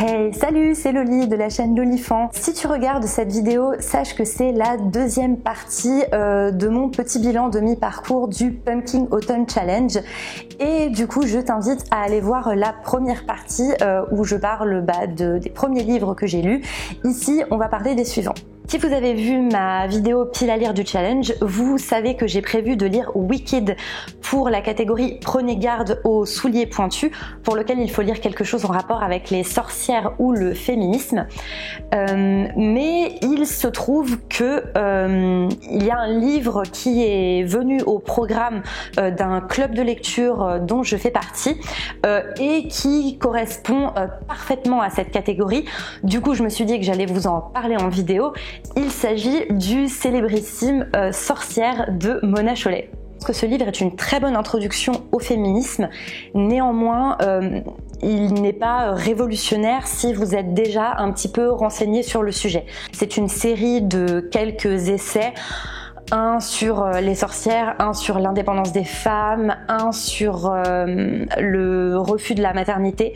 Hey, salut, c'est Loli de la chaîne Lolifant. Si tu regardes cette vidéo, sache que c'est la deuxième partie de mon petit bilan de mi-parcours du Pumpkin Autumn Challenge. Et du coup, je t'invite à aller voir la première partie où je parle des premiers livres que j'ai lus. Ici, on va parler des suivants. Si vous avez vu ma vidéo pile à lire du challenge, vous savez que j'ai prévu de lire Wicked pour la catégorie Prenez garde aux souliers pointus, pour lequel il faut lire quelque chose en rapport avec les sorcières ou le féminisme. Mais il se trouve que il y a un livre qui est venu au programme d'un club de lecture dont je fais partie et qui correspond parfaitement à cette catégorie. Du coup, je me suis dit que j'allais vous en parler en vidéo. Il s'agit du célébrissime Sorcière de Mona Chollet. Je pense que ce livre est une très bonne introduction au féminisme. Néanmoins, il n'est pas révolutionnaire si vous êtes déjà un petit peu renseigné sur le sujet. C'est une série de quelques essais. Un sur les sorcières, un sur l'indépendance des femmes, un sur le refus de la maternité,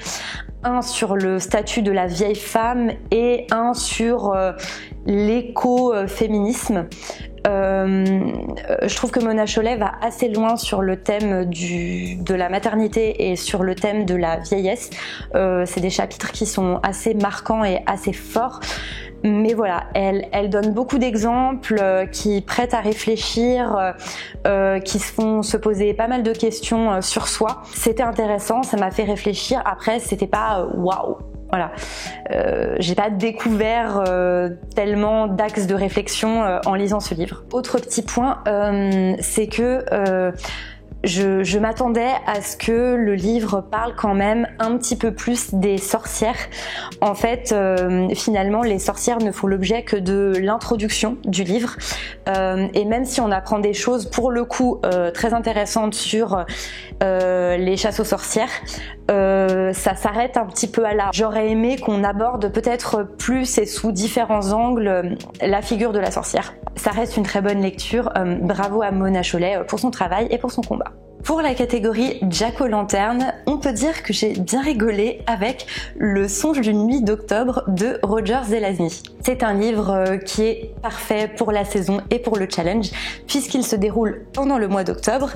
un sur le statut de la vieille femme et un sur l'écoféminisme. Je trouve que Mona Chollet va assez loin sur le thème de la maternité et sur le thème de la vieillesse. C'est des chapitres qui sont assez marquants et assez forts. Mais voilà, elle donne beaucoup d'exemples qui prêtent à réfléchir, qui font se poser pas mal de questions sur soi. C'était intéressant, ça m'a fait réfléchir. Après, c'était pas waouh. Voilà, j'ai pas découvert tellement d'axes de réflexion en lisant ce livre. Autre petit point, c'est que je m'attendais à ce que le livre parle quand même un petit peu plus des sorcières. En fait, finalement, les sorcières ne font l'objet que de l'introduction du livre. Et même si on apprend des choses, pour le coup, très intéressantes sur les chasses aux sorcières, ça s'arrête un petit peu à là. J'aurais aimé qu'on aborde peut-être plus et sous différents angles la figure de la sorcière. Ça reste une très bonne lecture. Bravo à Mona Chollet pour son travail et pour son combat. Pour la catégorie Jack-o'-lanterne, on peut dire que j'ai bien rigolé avec Le songe d'une nuit d'octobre de Roger Zelazny. C'est un livre qui est parfait pour la saison et pour le challenge puisqu'il se déroule pendant le mois d'octobre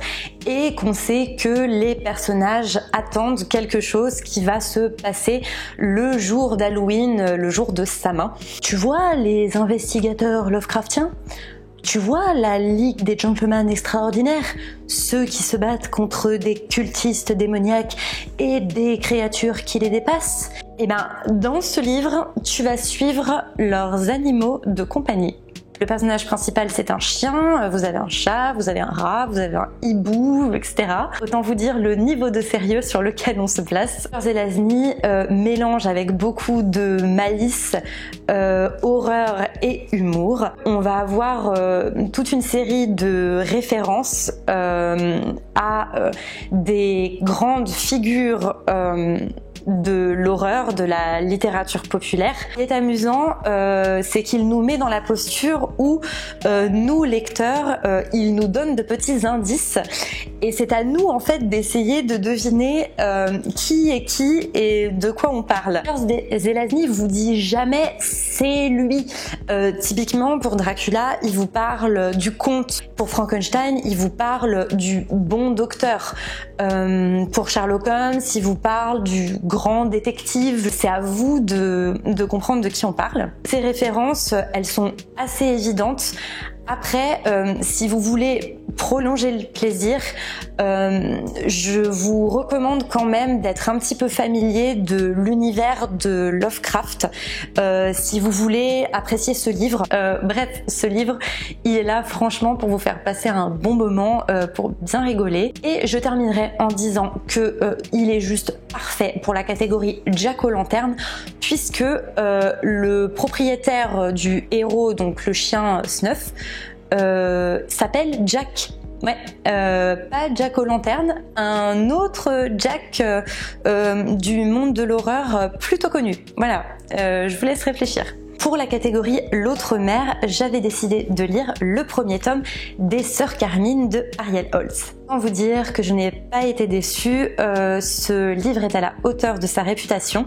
et qu'on sait que les personnages attendent quelque chose qui va se passer le jour d'Halloween, le jour de Samhain. Tu vois les investigateurs Lovecraftiens ? Tu vois la Ligue des Gentlemen Extraordinaires, ceux qui se battent contre des cultistes démoniaques et des créatures qui les dépassent? Eh ben, dans ce livre, tu vas suivre leurs animaux de compagnie. Le personnage principal, c'est un chien, vous avez un chat, vous avez un rat, vous avez un hibou, etc. Autant vous dire le niveau de sérieux sur lequel on se place. Zelazny mélange avec beaucoup de malice, horreur et humour. On va avoir toute une série de références à des grandes figures de l'horreur, de la littérature populaire. Ce qui est amusant, c'est qu'il nous met dans la posture où nous, lecteurs, il nous donne de petits indices et c'est à nous en fait d'essayer de deviner qui est qui et de quoi on parle. Zelazny vous dit jamais c'est lui. Typiquement pour Dracula, il vous parle du conte. Pour Frankenstein, il vous parle du bon docteur. Pour Sherlock Holmes, il vous parle du grand détective. C'est à vous de comprendre de qui on parle. Ces références, elles sont assez évidentes. Après, si vous voulez prolonger le plaisir, je vous recommande quand même d'être un petit peu familier de l'univers de Lovecraft si vous voulez apprécier ce livre. Bref, ce livre, il est là franchement pour vous faire passer un bon moment, pour bien rigoler. Et je terminerai en disant que il est juste parfait pour la catégorie Jack-o'-lanterne puisque le propriétaire du héros, donc le chien Snuff, s'appelle Jack. Ouais, pas Jack-o'-lanterne, un autre Jack du monde de l'horreur plutôt connu. Voilà, je vous laisse réfléchir. Pour la catégorie L'autre mère, j'avais décidé de lire le premier tome des Sœurs Carmine de Ariel Holz. Sans vous dire que je n'ai pas été déçue, ce livre est à la hauteur de sa réputation.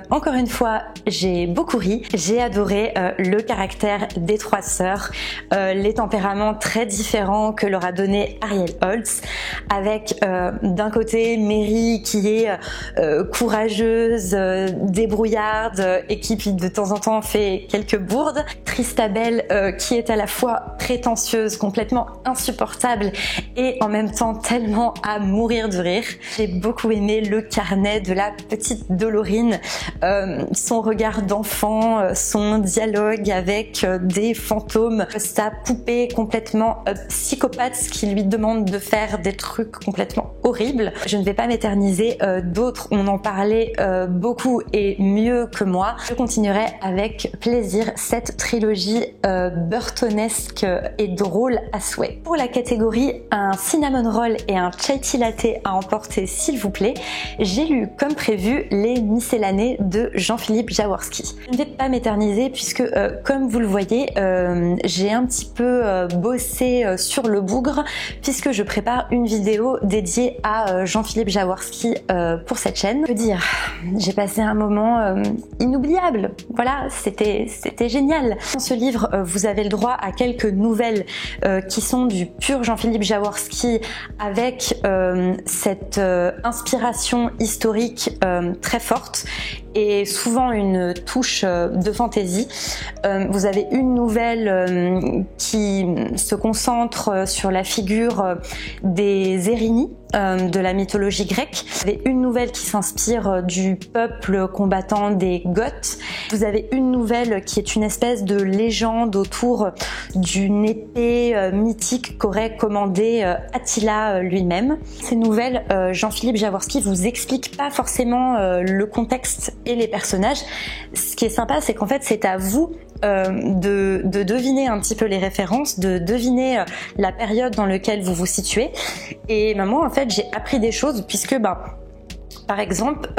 Encore une fois, j'ai beaucoup ri, j'ai adoré le caractère des trois sœurs, les tempéraments très différents que leur a donné Arielle Holz, avec d'un côté Mary qui est courageuse, débrouillarde et qui de temps en temps fait quelques bourdes, Tristabel qui est à la fois prétentieuse, complètement insupportable et en même temps tellement à mourir de rire. J'ai beaucoup aimé le carnet de la petite Dolorine, son regard d'enfant, son dialogue avec des fantômes, sa poupée complètement psychopathe qui lui demande de faire des trucs complètement horribles. Je ne vais pas m'éterniser, d'autres on en parlait beaucoup et mieux que moi. Je continuerai avec plaisir cette trilogie burtonesque et drôle à souhait. Pour la catégorie un cinnamon roll et un chai tea latte à emporter s'il vous plaît, j'ai lu comme prévu les miscellanées de Jean-Philippe Jaworski. Je ne vais pas m'éterniser puisque comme vous le voyez, j'ai un petit peu bossé sur le bougre puisque je prépare une vidéo dédiée à Jean-Philippe Jaworski pour cette chaîne. Que dire, j'ai passé un moment inoubliable. Voilà, c'était génial. Dans ce livre, vous avez le droit à quelques nouvelles qui sont du pur Jean-Philippe Jaworski avec cette inspiration historique très forte et souvent une touche de fantaisie. Vous avez une nouvelle qui se concentre sur la figure des Érini de la mythologie grecque. Vous avez une nouvelle qui s'inspire du peuple combattant des Goths. Vous avez une nouvelle qui est une espèce de légende autour d'une épée mythique qu'aurait commandée Attila lui-même. Ces nouvelles, Jean-Philippe Jaworski vous explique pas forcément le contexte et les personnages. Ce qui est sympa, c'est qu'en fait, c'est à vous de deviner un petit peu les références, de deviner la période dans laquelle vous vous situez. Et moi, en fait, j'ai appris des choses puisque, par exemple,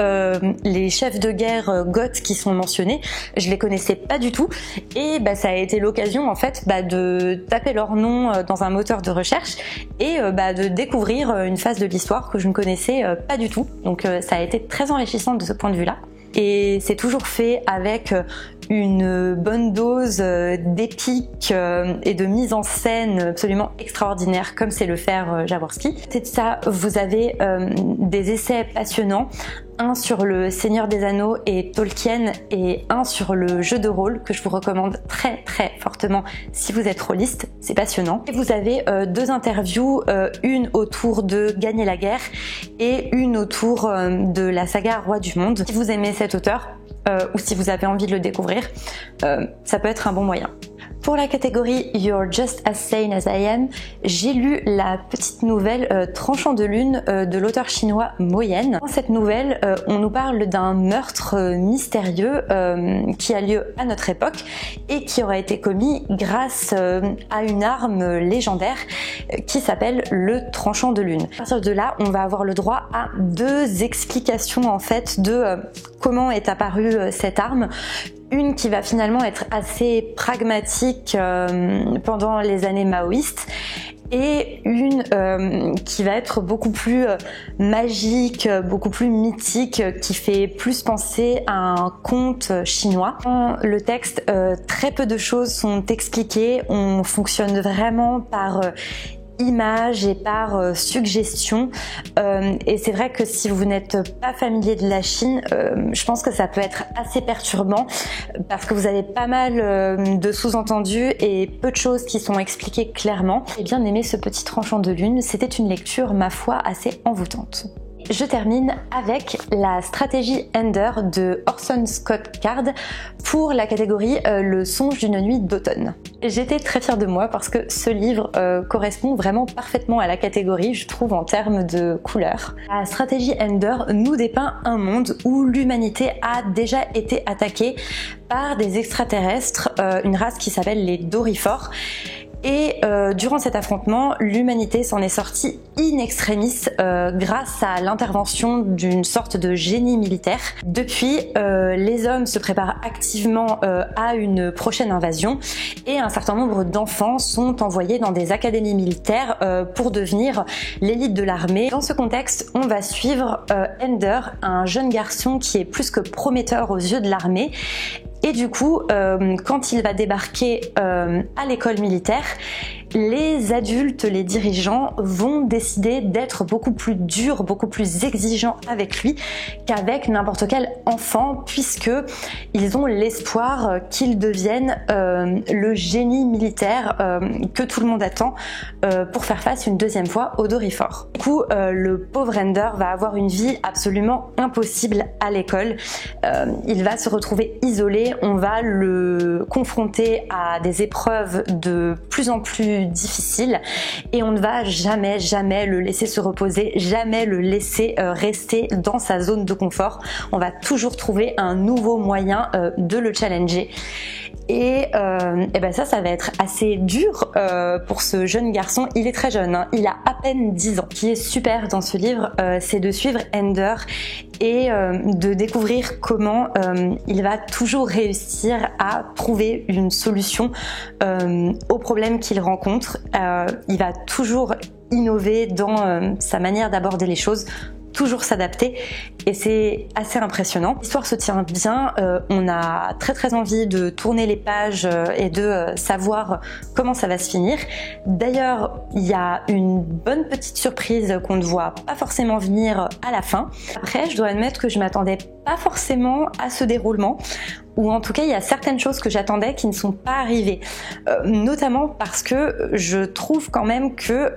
les chefs de guerre goths qui sont mentionnés, je les connaissais pas du tout et ça a été l'occasion en fait de taper leur nom dans un moteur de recherche et de découvrir une phase de l'histoire que je ne connaissais pas du tout. Donc ça a été très enrichissant de ce point de vue-là. Et c'est toujours fait avec une bonne dose d'épique et de mise en scène absolument extraordinaire comme c'est le faire Jaworski. C'est ça, vous avez des essais passionnants, un sur le Seigneur des Anneaux et Tolkien et un sur le jeu de rôle que je vous recommande très très fortement si vous êtes rôliste, c'est passionnant. Et vous avez deux interviews, une autour de Gagner la guerre et une autour de la saga Roi du Monde. Si vous aimez cet auteur, ou si vous avez envie de le découvrir, ça peut être un bon moyen. Pour la catégorie You're Just As Sane As I Am, j'ai lu la petite nouvelle Tranchant de lune de l'auteur chinois Mo Yan. Dans cette nouvelle, on nous parle d'un meurtre mystérieux qui a lieu à notre époque et qui aurait été commis grâce à une arme légendaire qui s'appelle le tranchant de lune. À partir de là, on va avoir le droit à deux explications en fait de comment est apparue cette arme. Une qui va finalement être assez pragmatique pendant les années maoïstes et une qui va être beaucoup plus magique, beaucoup plus mythique, qui fait plus penser à un conte chinois. Dans le texte, très peu de choses sont expliquées, on fonctionne vraiment par images et par suggestion et c'est vrai que si vous n'êtes pas familier de la Chine, je pense que ça peut être assez perturbant parce que vous avez pas mal de sous-entendus et peu de choses qui sont expliquées clairement. J'ai bien aimé ce petit tranchant de lune, c'était une lecture ma foi assez envoûtante. Je termine avec la stratégie Ender de Orson Scott Card pour la catégorie Le songe d'une nuit d'automne. J'étais très fière de moi parce que ce livre correspond vraiment parfaitement à la catégorie, je trouve, en termes de couleurs. La stratégie Ender nous dépeint un monde où l'humanité a déjà été attaquée par des extraterrestres, une race qui s'appelle les Dorifors. Et durant cet affrontement, l'humanité s'en est sortie in extremis grâce à l'intervention d'une sorte de génie militaire. Depuis, les hommes se préparent activement à une prochaine invasion et un certain nombre d'enfants sont envoyés dans des académies militaires pour devenir l'élite de l'armée. Dans ce contexte, on va suivre Ender, un jeune garçon qui est plus que prometteur aux yeux de l'armée. Et du coup, quand il va débarquer à l'école militaire, les adultes, les dirigeants vont décider d'être beaucoup plus durs, beaucoup plus exigeants avec lui qu'avec n'importe quel enfant, puisque ils ont l'espoir qu'il devienne le génie militaire que tout le monde attend pour faire face une deuxième fois au Doryphor. Du coup, le pauvre Ender va avoir une vie absolument impossible à l'école. Il va se retrouver isolé, on va le confronter à des épreuves de plus en plus difficile et on ne va jamais le laisser se reposer, jamais le laisser rester dans sa zone de confort. On va toujours trouver un nouveau moyen de le challenger. Et ben ça va être assez dur pour ce jeune garçon. Il est très jeune, hein, il a à peine 10 ans. Ce qui est super dans ce livre, c'est de suivre Ender et de découvrir comment il va toujours réussir à trouver une solution aux problèmes qu'il rencontre. Il va toujours innover dans sa manière d'aborder les choses, toujours s'adapter et c'est assez impressionnant. L'histoire se tient bien, on a très envie de tourner les pages et de savoir comment ça va se finir. D'ailleurs, il y a une bonne petite surprise qu'on ne voit pas forcément venir à la fin. Après, je dois admettre que je m'attendais pas forcément à ce déroulement, ou en tout cas il y a certaines choses que j'attendais qui ne sont pas arrivées, notamment parce que je trouve quand même que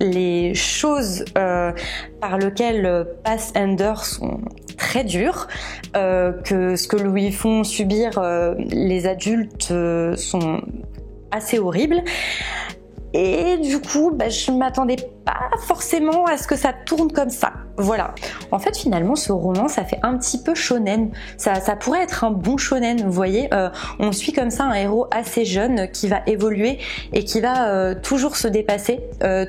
les choses par lesquelles passe Ender sont très dures, que ce que lui font subir les adultes sont assez horribles. Et du coup, je m'attendais pas forcément à ce que ça tourne comme ça. Voilà. En fait, finalement, ce roman, ça fait un petit peu shonen. Ça pourrait être un bon shonen, vous voyez. On suit comme ça un héros assez jeune qui va évoluer et qui va toujours se dépasser,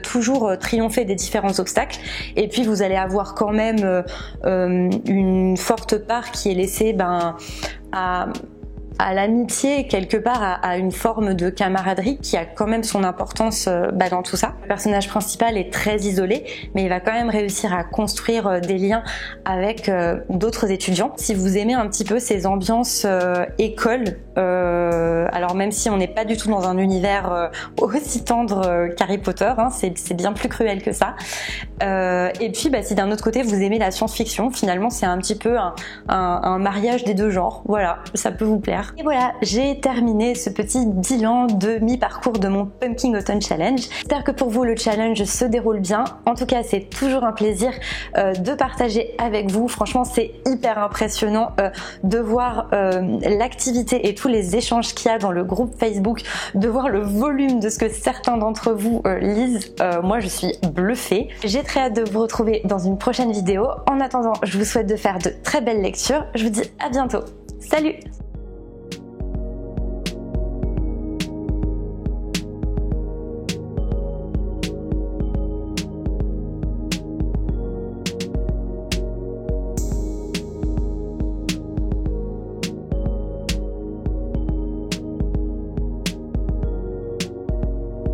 toujours triompher des différents obstacles. Et puis, vous allez avoir quand même une forte part qui est laissée à l'amitié, quelque part à une forme de camaraderie qui a quand même son importance dans tout ça. Le personnage principal est très isolé, mais il va quand même réussir à construire des liens avec d'autres étudiants. Si vous aimez un petit peu ces ambiances école, alors même si on n'est pas du tout dans un univers aussi tendre qu'Harry Potter, hein, c'est bien plus cruel que ça. Et puis si d'un autre côté vous aimez la science-fiction, finalement c'est un petit peu un mariage des deux genres. Voilà, ça peut vous plaire. Et voilà, j'ai terminé ce petit bilan de mi-parcours de mon Pumpkin Autumn Challenge. J'espère que pour vous le challenge se déroule bien. En tout cas, c'est toujours un plaisir de partager avec vous. Franchement, c'est hyper impressionnant de voir l'activité et tous les échanges qu'il y a dans le groupe Facebook, de voir le volume de ce que certains d'entre vous lisent. Moi, je suis bluffée. J'ai très hâte de vous retrouver dans une prochaine vidéo. En attendant, je vous souhaite de faire de très belles lectures. Je vous dis à bientôt. Salut!